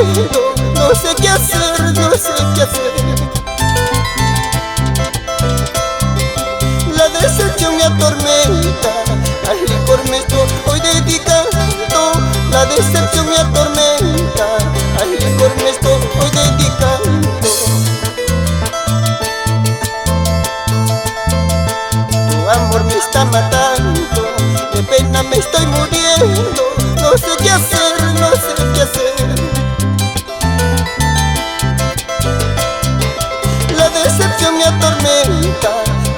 muriendo, no sé qué hacer, no sé qué hacer. La decepción me atormenta, al licor me estoy hoy dedicando. La decepción me atormenta, al licor me estoy hoy dedicando. Tu amor me está matando, de pena me estoy muriendo, no sé qué hacer, no sé qué hacer. La decepción me atormenta,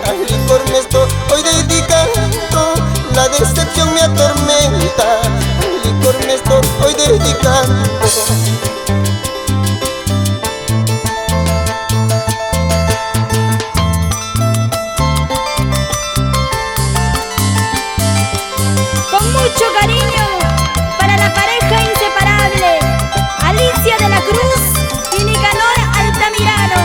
al licor me estoy hoy dedicando. La decepción me atormenta, al licor me estoy hoy dedicando. Con mucho cariño para la pareja inseparable, Alicia de la Cruz y Nicanor Altamirano.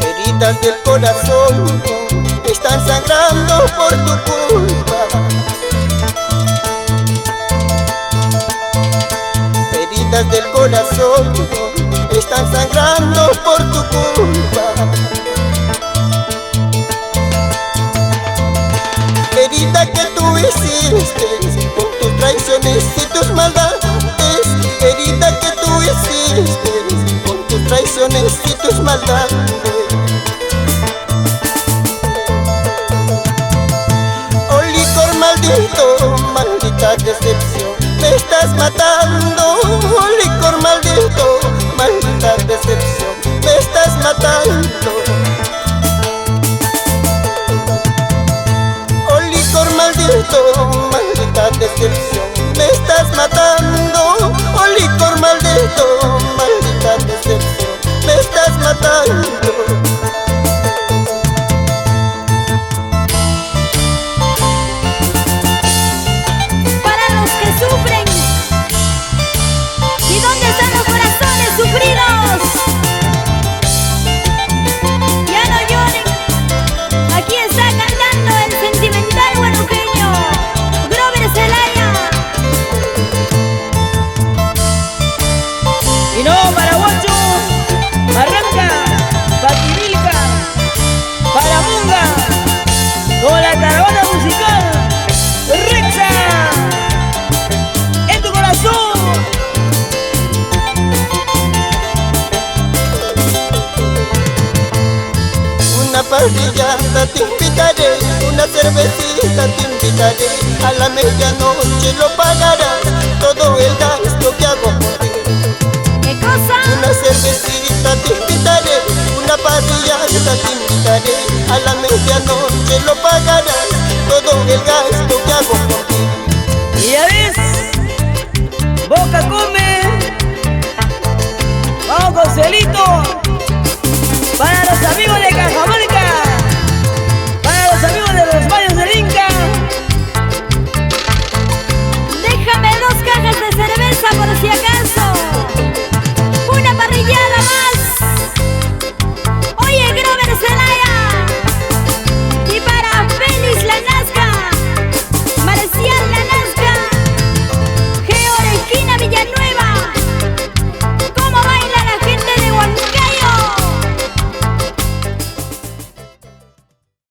Heridas del corazón están sangrando por tu culpa. Heridas del corazón están sangrando por tu culpa. Herida que tú hiciste con tus traiciones y tus maldades. Herida que tú hiciste con tus traiciones y tus maldades. Oh licor maldito, maldita decepción, me estás matando. Oh licor maldito, maldita decepción, me estás matando. Oh licor maldito, maldita decepción, me estás matando. Oh licor maldito, maldita decepción, me estás matando. Con la caravana musical Rexa en tu corazón. Una parrillada te invitaré, una cervecita te invitaré. A la medianoche lo pagarás, todo el gasto que hago por ti. ¿Qué cosa? Una cervecita te invitaré, una parrillada te invitaré. A la medianoche lo pagarás, todo el gasto